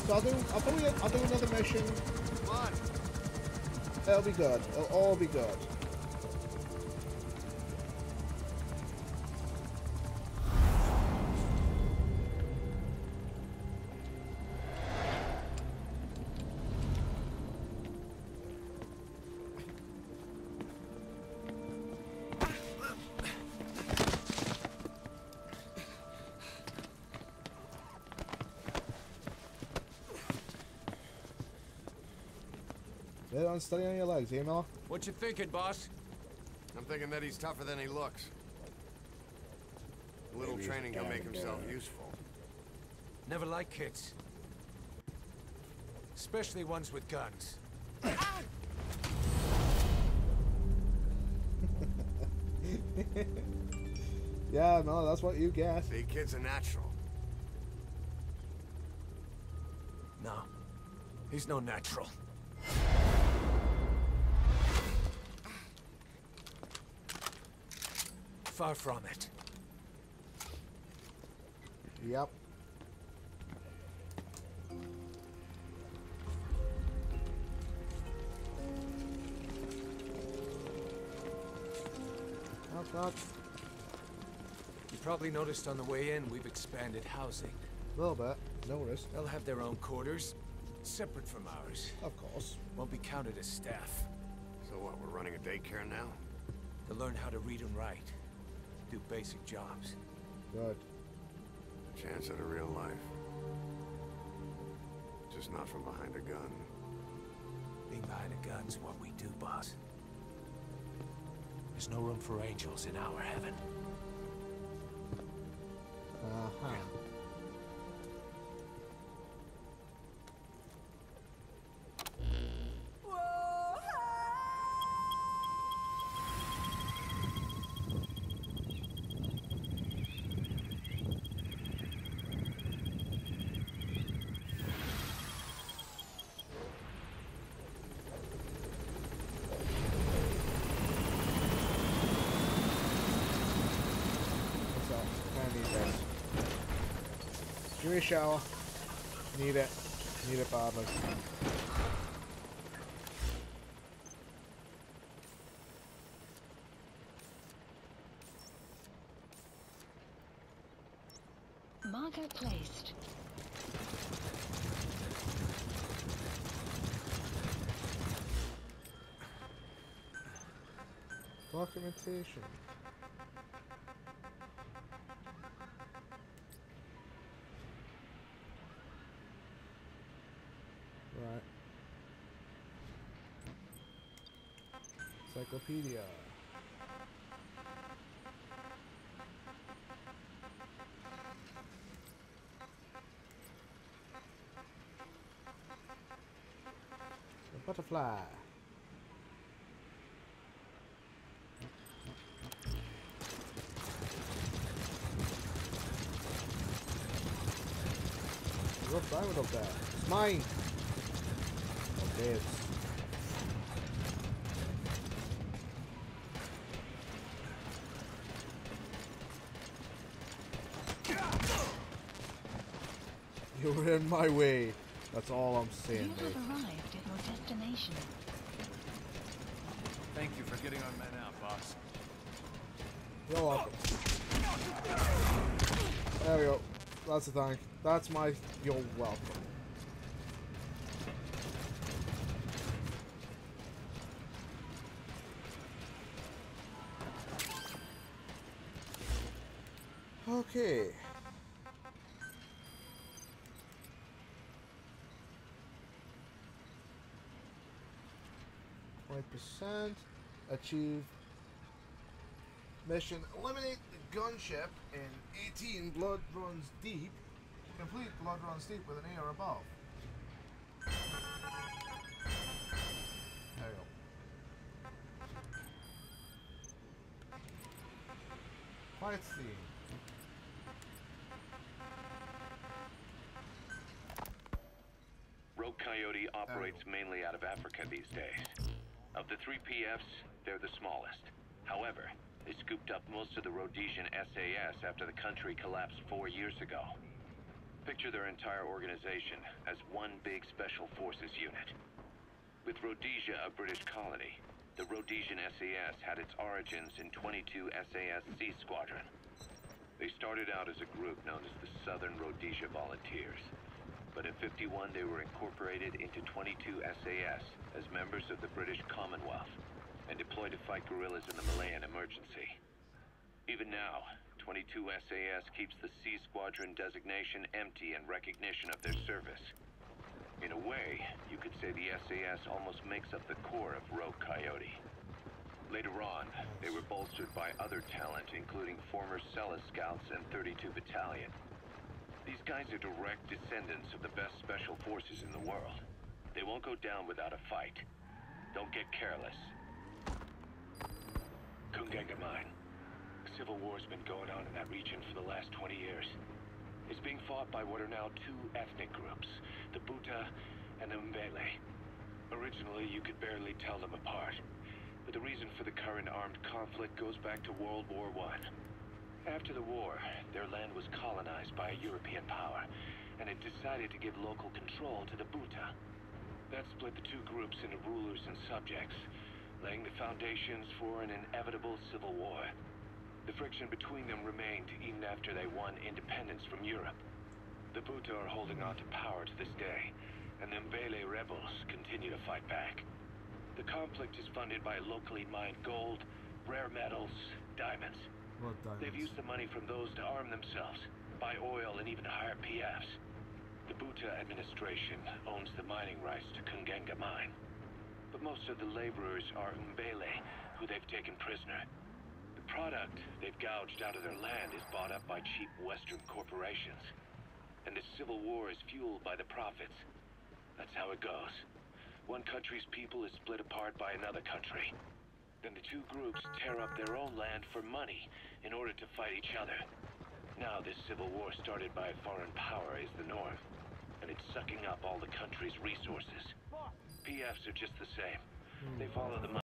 So I'll do another mission. Come on. It'll be good. It'll all be good. Lay on steady on your legs, eh, Miller? What you thinking, boss? I'm thinking that he's tougher than he looks. A little training can make himself useful. Never like kids. Especially ones with guns. Yeah, no, that's what you get. See, kid's a natural. No. He's no natural. Far from it. Yep. Not. You probably noticed on the way in, we've expanded housing. A little bit. Notice. They'll have their own quarters, separate from ours. Of course. Won't be counted as staff. So what, we're running a daycare now? They'll learn how to read and write. Do basic jobs. Good. Chance at a real life. Just not from behind a gun. Being behind a gun's what we do, boss. There's no room for angels in our heaven. Uh-huh. Give me a shower. Need it. Need it badly. Marker placed. Documentation. Right. Encyclopedia. A butterfly. Rough diamond up there. It's mine. Yes. You're in my way. That's all I'm saying. You have arrived at your destination. Thank you for getting our men out, boss. You're welcome. There we go. That's the thing. That's my you're welcome. Okay. %. Achieve mission. Eliminate the gunship in 18 blood runs deep. Complete blood runs deep with an A or above. There you go. Fight scene. Rogue Coyote operates mainly out of Africa these days. Of the 3 PFs, they're the smallest. However, they scooped up most of the Rhodesian SAS after the country collapsed 4 years ago. Picture their entire organization as one big special forces unit. With Rhodesia a British colony, the Rhodesian SAS had its origins in 22 SAS Sea Squadron. They started out as a group known as the Southern Rhodesia Volunteers. But in '51 they were incorporated into 22 SAS as members of the British Commonwealth and deployed to fight guerrillas in the Malayan Emergency. Even now, 22 SAS keeps the Sea Squadron designation empty in recognition of their service. In a way, you could say the SAS almost makes up the core of Rogue Coyote. Later on, they were bolstered by other talent, including former Cella Scouts and 32 Battalion. These guys are direct descendants of the best special forces in the world. They won't go down without a fight. Don't get careless. Kungenga Mine. Civil war's been going on in that region for the last 20 years. It's being fought by what are now two ethnic groups, the Buta and the Mbele. Originally, you could barely tell them apart, but the reason for the current armed conflict goes back to World War I. After the war, their land was colonized by a European power, and it decided to give local control to the Buta. That split the two groups into rulers and subjects, laying the foundations for an inevitable civil war. The friction between them remained even after they won independence from Europe. The Buta are holding on to power to this day, and the Mbele rebels continue to fight back. The conflict is funded by locally mined gold, rare metals, diamonds. What diamonds? They've used the money from those to arm themselves, buy oil, and even hire PFs. The Buta administration owns the mining rights to Kungenga Mine. But most of the laborers are Mbele, who they've taken prisoner. The product they've gouged out of their land is bought up by cheap Western corporations. And the civil war is fueled by the profits. That's how it goes. One country's people is split apart by another country. Then the two groups tear up their own land for money in order to fight each other. Now this civil war started by a foreign power is the norm, and it's sucking up all the country's resources. PFs are just the same. They follow the money.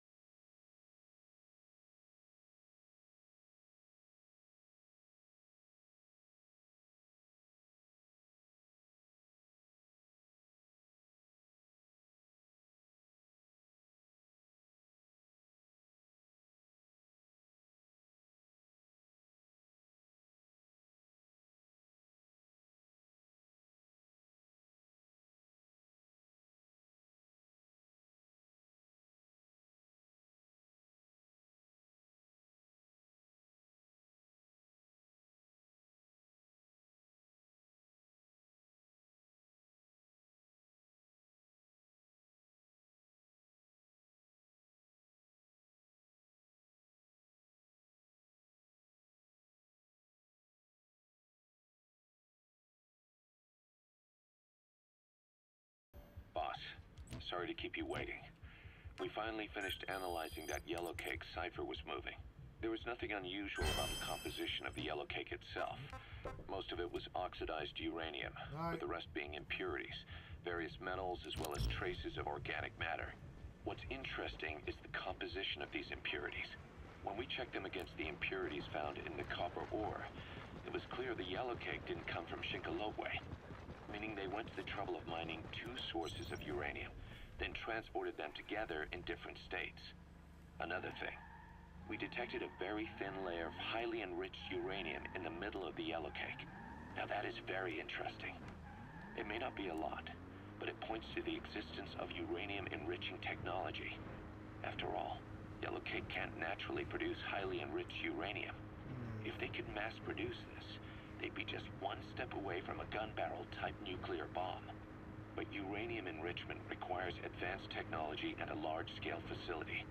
Boss, sorry to keep you waiting. We finally finished analyzing that yellow cake cipher was moving. There was nothing unusual about the composition of the yellow cake itself. Most of it was oxidized uranium, with the rest being impurities, various metals, as well as traces of organic matter. What's interesting is the composition of these impurities. When we checked them against the impurities found in the copper ore, it was clear the yellow cake didn't come from Shinkolobwe, meaning they went to the trouble of mining two sources of uranium, then transported them together in different states. Another thing, we detected a very thin layer of highly enriched uranium in the middle of the yellow cake. Now that is very interesting. It may not be a lot, but it points to the existence of uranium-enriching technology. After all, yellow cake can't naturally produce highly enriched uranium. If they could mass produce this, they'd be just one step away from a gun barrel type nuclear bomb. But uranium enrichment requires advanced technology and a large-scale facility.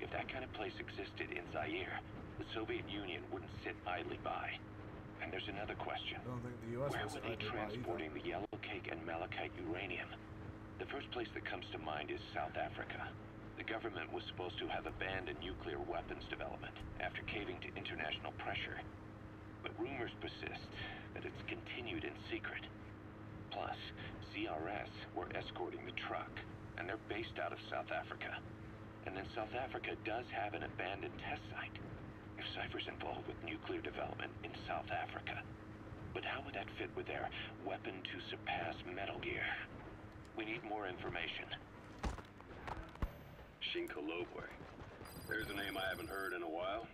If that kind of place existed in Zaire, the Soviet Union wouldn't sit idly by. And there's another question. I don't think the US Where was were they transporting the yellow cake and malachite uranium? The first place that comes to mind is South Africa. The government was supposed to have abandoned nuclear weapons development after caving to international pressure. But rumors persist that it's continued in secret. Plus, CRS were escorting the truck, and they're based out of South Africa. And then South Africa does have an abandoned test site. If Cypher's involved with nuclear development in South Africa, But how would that fit with their weapon to surpass Metal Gear? We need more information. Shinkolobwe. There's a name I haven't heard in a while.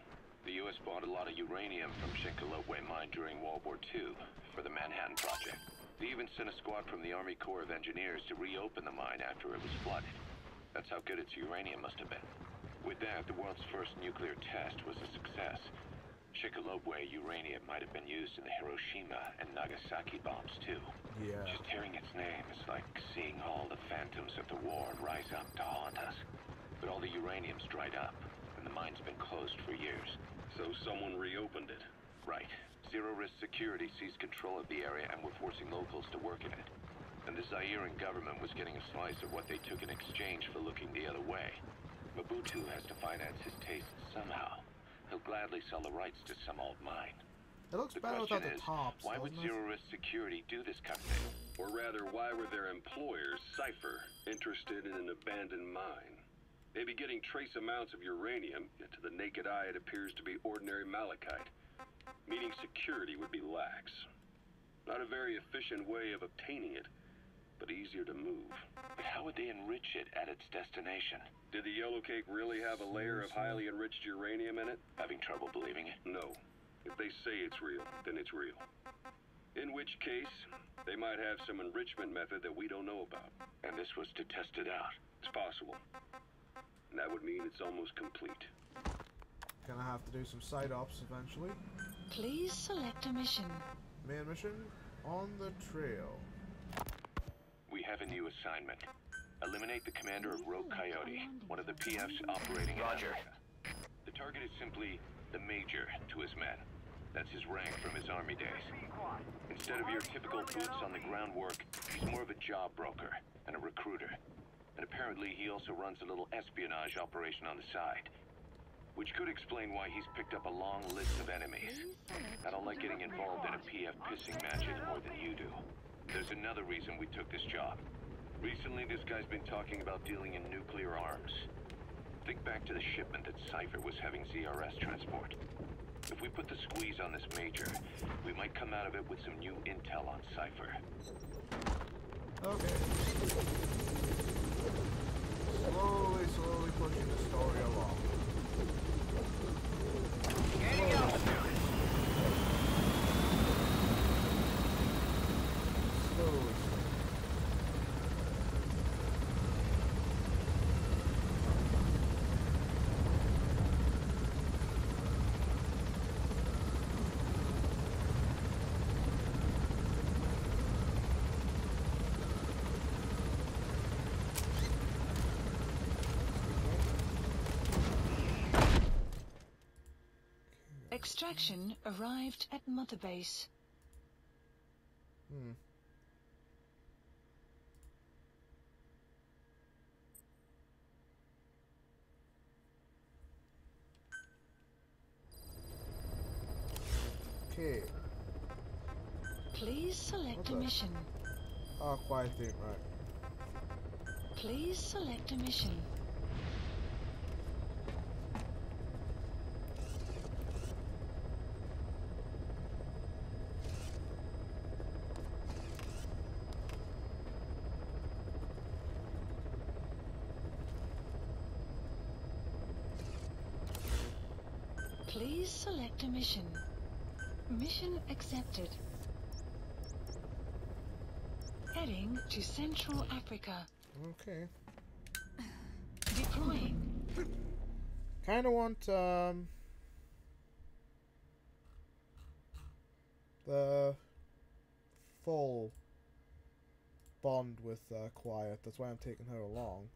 The U.S. bought a lot of uranium from Shinkolobwe mine during World War II for the Manhattan Project. They even sent a squad from the Army Corps of Engineers to reopen the mine after it was flooded. That's how good its uranium must have been. With that, the world's first nuclear test was a success. Shinkolobwe uranium might have been used in the Hiroshima and Nagasaki bombs, too. Yeah. Just hearing its name is like seeing all the phantoms of the war rise up to haunt us. But all the uranium's dried up, and the mine's been closed for years. So someone reopened it. Right. Zero-risk security seized control of the area and were forcing locals to work in it. And the Zairean government was getting a slice of what they took in exchange for looking the other way. Mobutu has to finance his tastes somehow. He'll gladly sell the rights to some old mine. It looks The better question without the is, tops, why would doesn't it? zero-risk security do this kind of thing? Or rather, why were their employers, Cypher, interested in an abandoned mine? Maybe getting trace amounts of uranium, yet to the naked eye it appears to be ordinary malachite. Meaning security would be lax. Not a very efficient way of obtaining it, but easier to move. But how would they enrich it at its destination? Did the yellow cake really have a layer of highly enriched uranium in it? Having trouble believing it? No. If they say it's real, then it's real. In which case, they might have some enrichment method that we don't know about. And this was to test it out. It's possible. And that would mean it's almost complete. Gonna have to do some side ops eventually. Please select a mission. Main mission on the trail. We have a new assignment. Eliminate the commander of Rogue Coyote, one of the PFs operating in Africa. The target is simply the Major to his men. That's his rank from his army days. Instead of your typical boots on the ground work, he's more of a job broker and a recruiter. And apparently he also runs a little espionage operation on the side. Which could explain why he's picked up a long list of enemies. I don't like getting involved in a PF pissing match any more than you do. There's another reason we took this job. Recently, this guy's been talking about dealing in nuclear arms. Think back to the shipment that Cypher was having ZRS transport. If we put the squeeze on this Major, we might come out of it with some new intel on Cypher. Okay. Slowly pushing the story along. Getting altitude. Slowly. Extraction arrived at Mother Base. Okay. Please select a Okay. mission. Oh, quiet thing, right. Please select a mission. Please select a mission. Mission accepted. Heading to Central Africa. Okay. Deploying. Kinda want, the full bond with, Quiet. That's why I'm taking her along.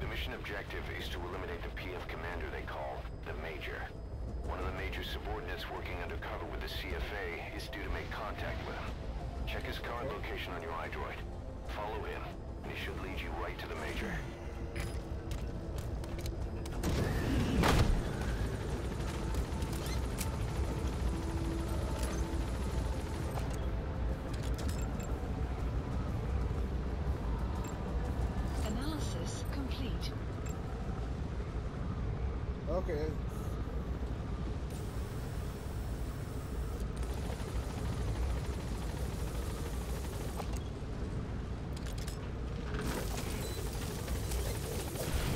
The mission objective is to eliminate the PF commander they call the Major. One of the Major's subordinates working undercover with the CFA is due to make contact with him. Check his current location on your iDroid. Follow him, and he should lead you right to the Major. Okay.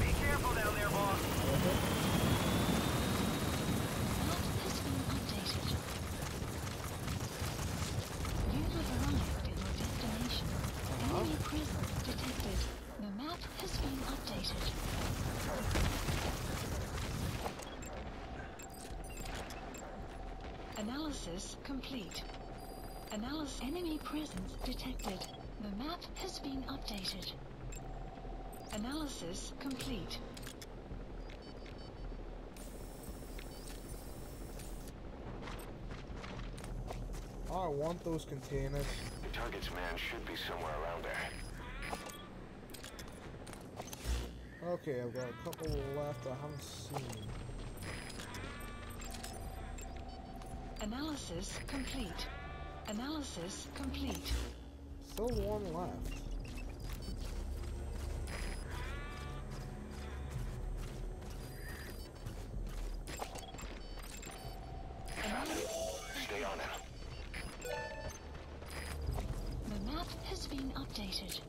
Be careful down there, boss. Map has been updated. You have arrived at your destination. Enemy presence detected. The map has been updated. Analysis complete. Analysis enemy presence detected. The map has been updated. Analysis complete. Oh, I want those containers. The target's man should be somewhere around there. Okay, I've got a couple left I haven't seen. Analysis complete. Analysis complete. Still one left. Stay on him. The map has been updated.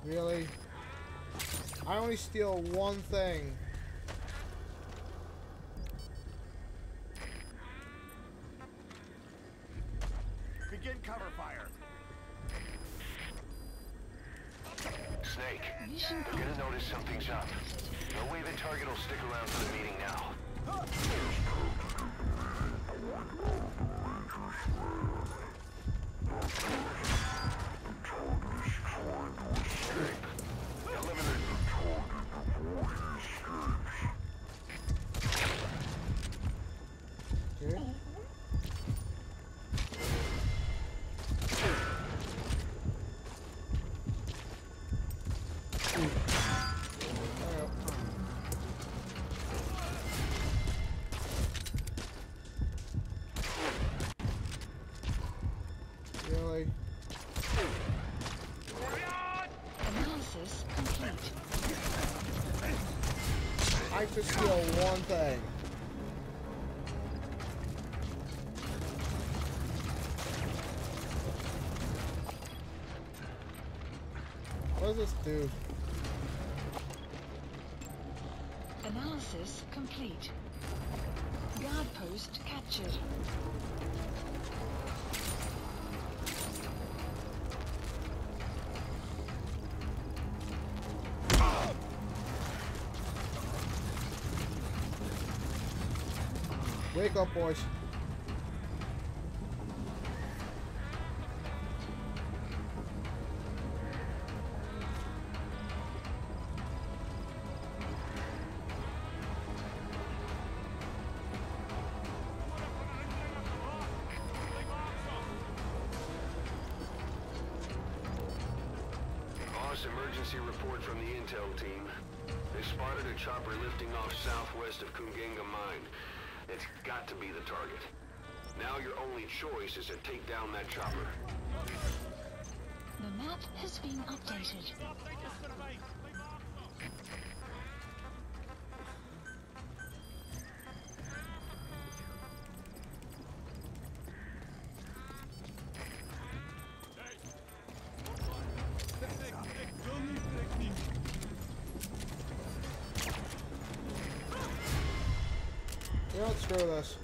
Really? I only steal one thing. Begin cover fire. Snake, Mission they're gonna notice something's up. No way the target will stick around for the meeting now. Okay. Really? analysis complete. I just steal one thing. What does this do? Analysis complete. Guard post captured. Wake up, boys. Boss, emergency report from the intel team. They spotted a chopper lifting off southwest of Kungenga Mine. It's got to be the target. Now your only choice is to take down that chopper. The map has been updated. You don't screw this.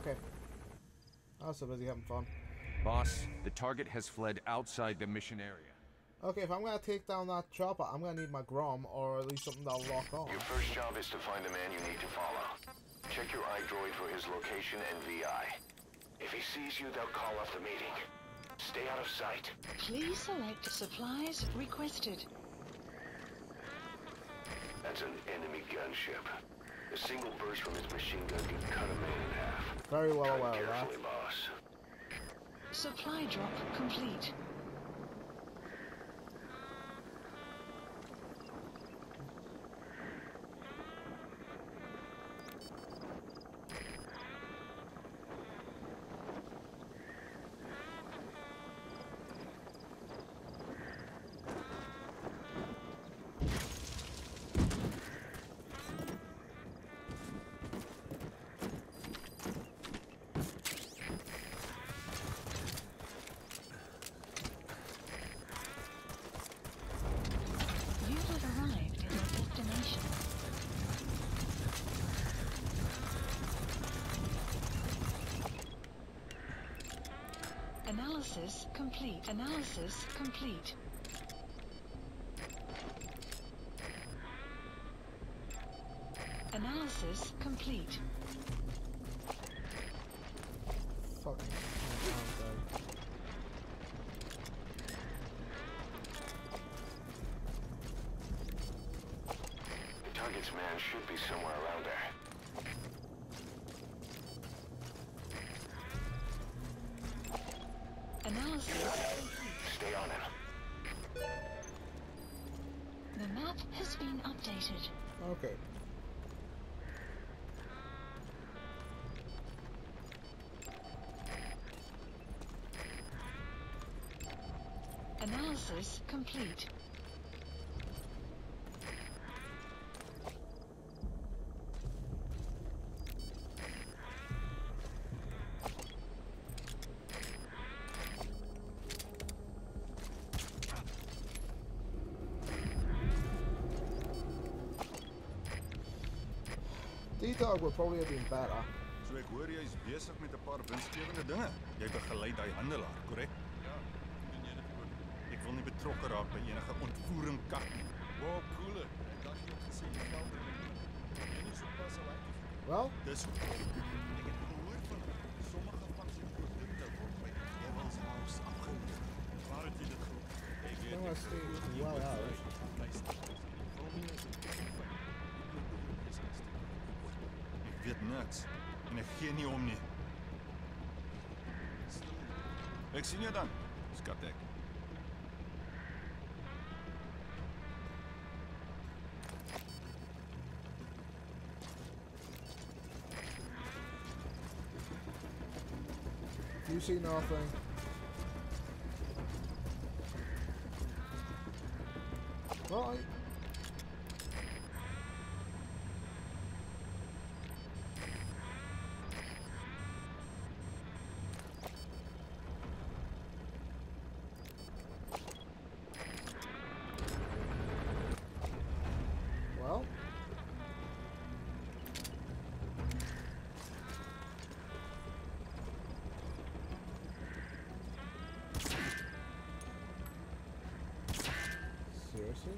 Okay. I was so busy having fun. Boss, the target has fled outside the mission area. Okay, if I'm gonna take down that chopper, I'm gonna need my Grom, or at least something that'll lock on. Your first job is to find the man you need to follow. Check your iDroid for his location and VI. If he sees you, they'll call off the meeting. Stay out of sight. Please select supplies requested. That's an enemy gunship. A single burst from his machine gun can cut a man in half. Very well aware Tread of that. carefully, boss. Supply drop complete. Analysis complete. Analysis complete. Analysis complete. Fucking The target's man should be somewhere around there. Analysis. Stay on him. The map has been updated. okay. Analysis complete. D-Dog would probably have been better. So ek hoor jy is besig met 'n paar winsgewende dinge. Jy begelei daai handelaar, korrek? Ja, doen jy dit goed. Ek wil nie betrokke raak by enige ontvoering kak nie. Wow, cool. Ek dink jy het gesê jy geld in jy nie so pas al uit. Well, Dis ek het gehoor van sommige van sy produkte word by Evans House afgelewer. Waar het jy dit gehoor? Ek weet I'm gonna stay well out. Ek weet niks en ek gee nie om nie. Ek sien jou dan, skat ek. You see nothing. Right. Well. Seriously?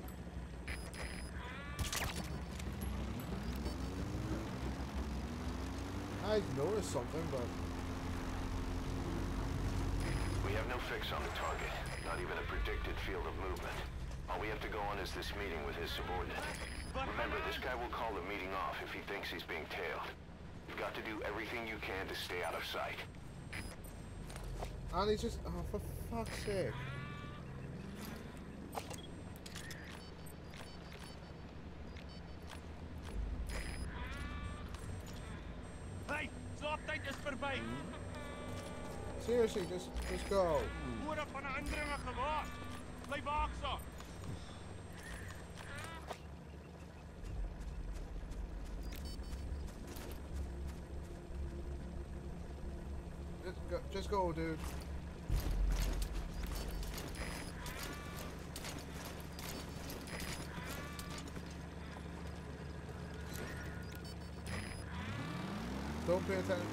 I noticed something, but We have no fix on the target, not even a predicted field of movement. All we have to go on is this meeting with his subordinate. Remember, this guy will call the meeting off if he thinks he's being tailed. You've got to do everything you can to stay out of sight. and he's just, oh, for fuck's sake. Hey, slaaptyd is verby. Seriously, just go. Hore van 'n indringer gewaak. Bly waaksaam. Just go, dude. Don't pay attention.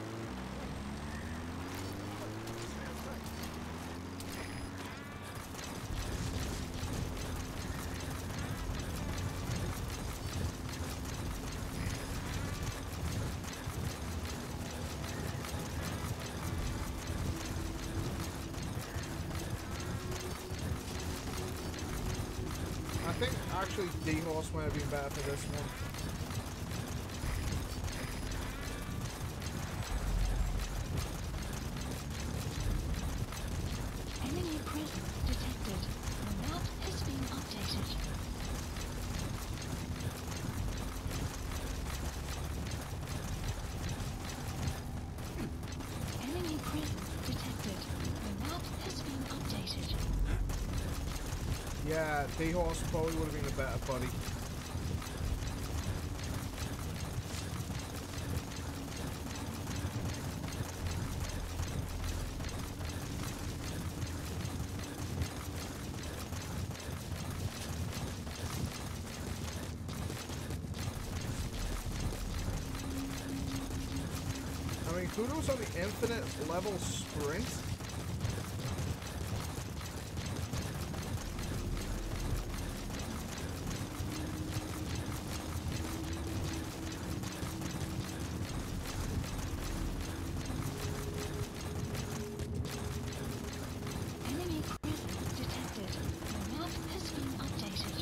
think actually D-Horse might have been better for this one. Enemy presence detected. The map has been updated. Enemy presence detected. The map has been updated. Yeah, D-Horse probably would have been a better buddy. I mean, kudos on the infinite level sprint. Enemy presence detected. The map has been updated.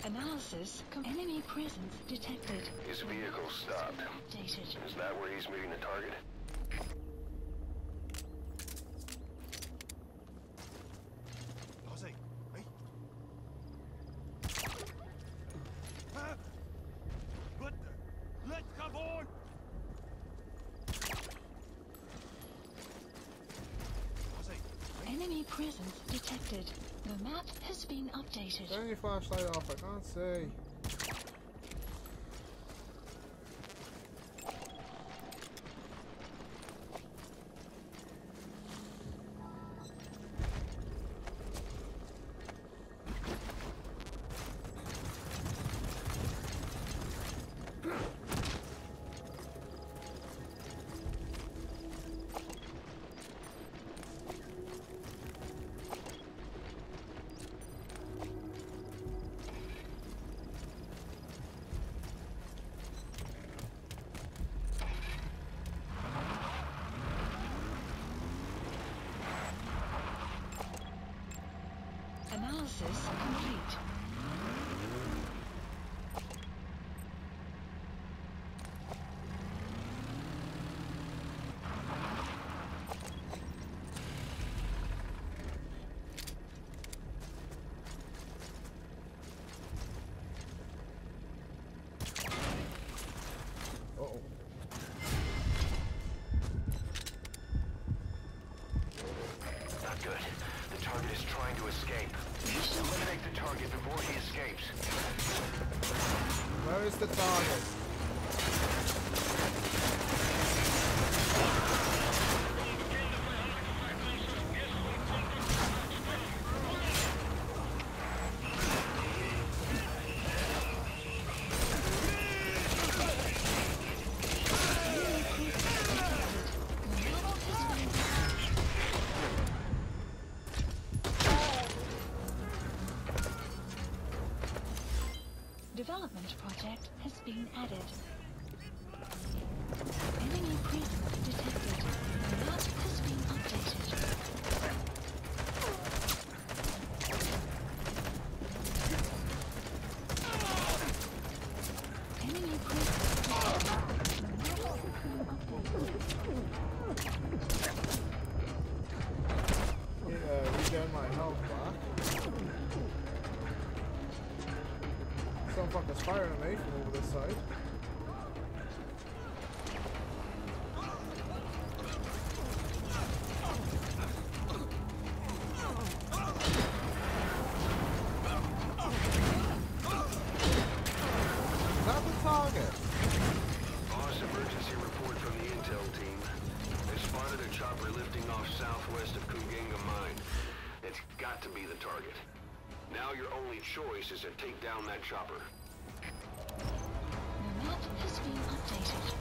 Analysis. Enemy presence detected. His vehicle stopped. Updated. Is that where he's meeting the target? Ozzy, hey. What the? Let's come on! Ozzy, Enemy presence detected. The map has been updated. Turn your flashlight off, I can't see. Analysis complete. Uh-oh. Not good. The target is trying to escape. Eliminate the target before he escapes. Where is the target? Development project has been added. Enemy presence detected. The map has been updated. Enemy presence detected. The map has been updated. Yeah, regain my health back. Some fucker's firing at me from over this side. Is that the target? Boss, emergency report from the intel team. They spotted a chopper lifting off southwest of Kungenga Mine. It's got to be the target. Now your only choice is to take down that chopper. The map has been updated.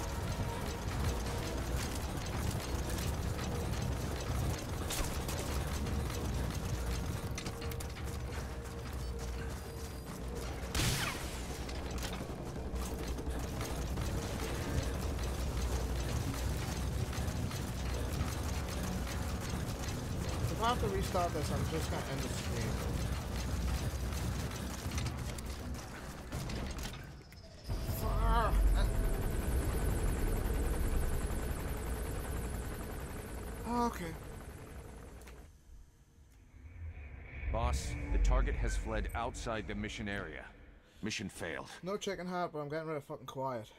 If I have to restart this, I'm just gonna end the stream. Okay. Boss, the target has fled outside the mission area. Mission failed. No chicken heart, but I'm getting rid of fucking quiet.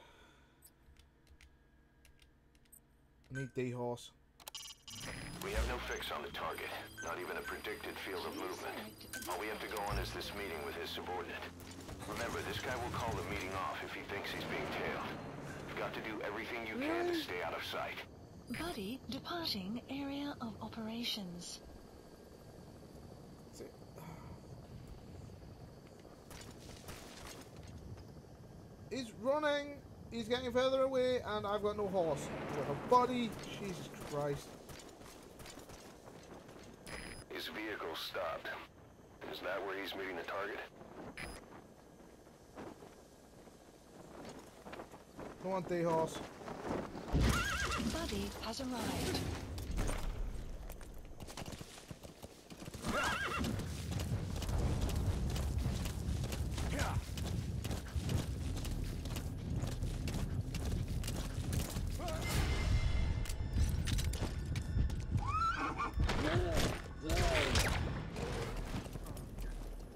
I need D-horse. We have no fix on the target, not even a predicted field of movement. All we have to go on is this meeting with his subordinate. Remember, this guy will call the meeting off if he thinks he's being tailed. You've got to do everything you can to stay out of sight. Buddy, departing area of operations. He's running, he's getting further away, and I've got no horse. I've got no body. Jesus Christ. His vehicle stopped. Is that where he's meeting the target? Come on, D-horse. Buddy has arrived.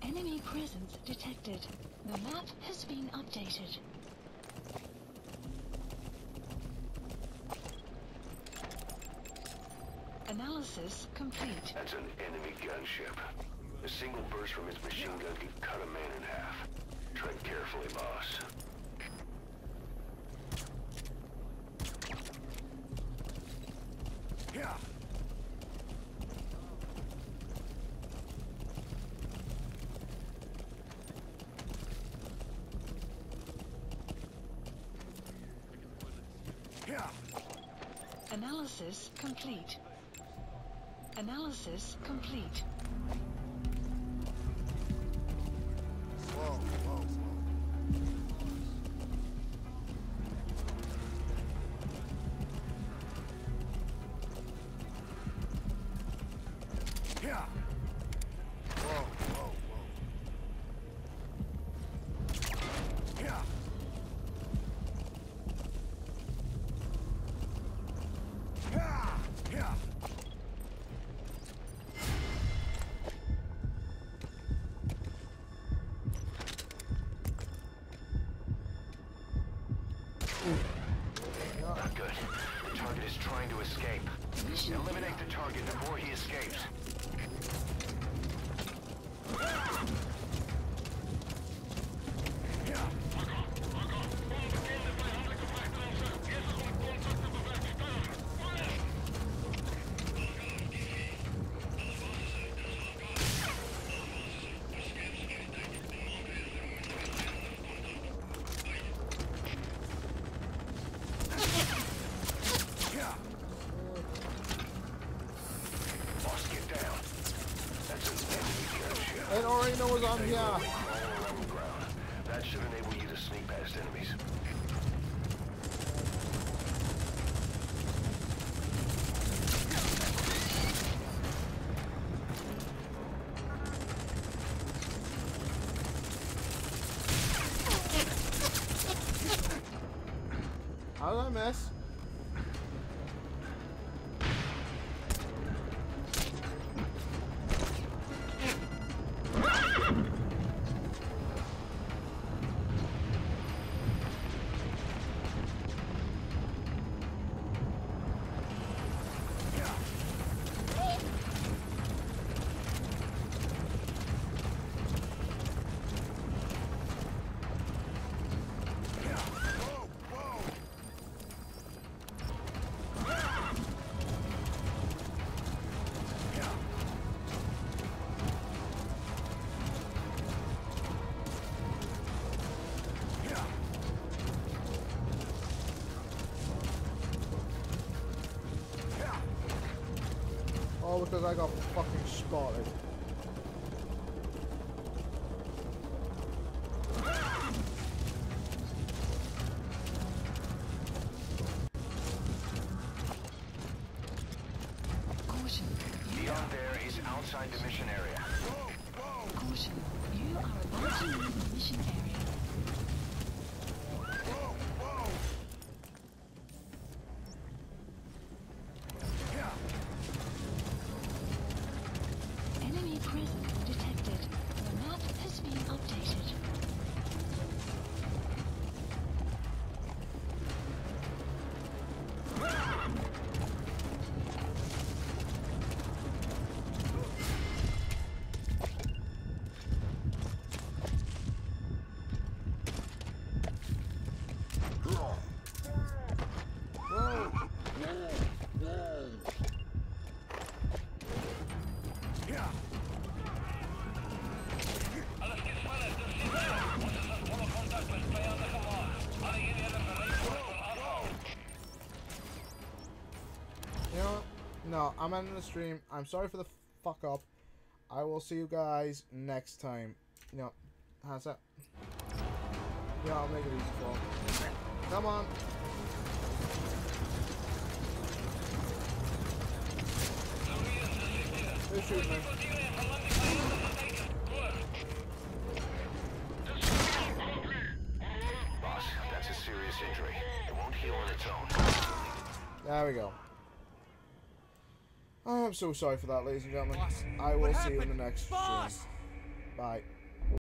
Enemy presence detected. The map has been updated. Analysis complete. That's an enemy gunship. A single burst from its machine gun could cut a man in half. Tread carefully, boss. Yeah. Yeah. Analysis complete. Analysis complete. Whoa, whoa, whoa. Yeah. Whoa, whoa, whoa. Yeah. Yeah. Yeah. Not good. The target is trying to escape. Eliminate the target before he escapes. Boss, get down. That's an enemy gunship. It already knows I'm here. Crawl around the ground. That should enable you to sneak past enemies. How did I miss? All because I got fucking spotted. Caution. The done there is outside the mission area. Caution, you are about to leave the mission area. Enemy presence detected. The map has been updated. You know what? No, I'm ending the stream. I'm sorry for the fuck up. I will see you guys next time. You know, how's that? Yeah, I'll make it easy for him. Come on. Who's shooting me? Boss, that's a serious injury. It won't heal on its own. There we go. I am so sorry for that, ladies and gentlemen. Boss, I will what see you in the happened? next Boss! stream. Bye.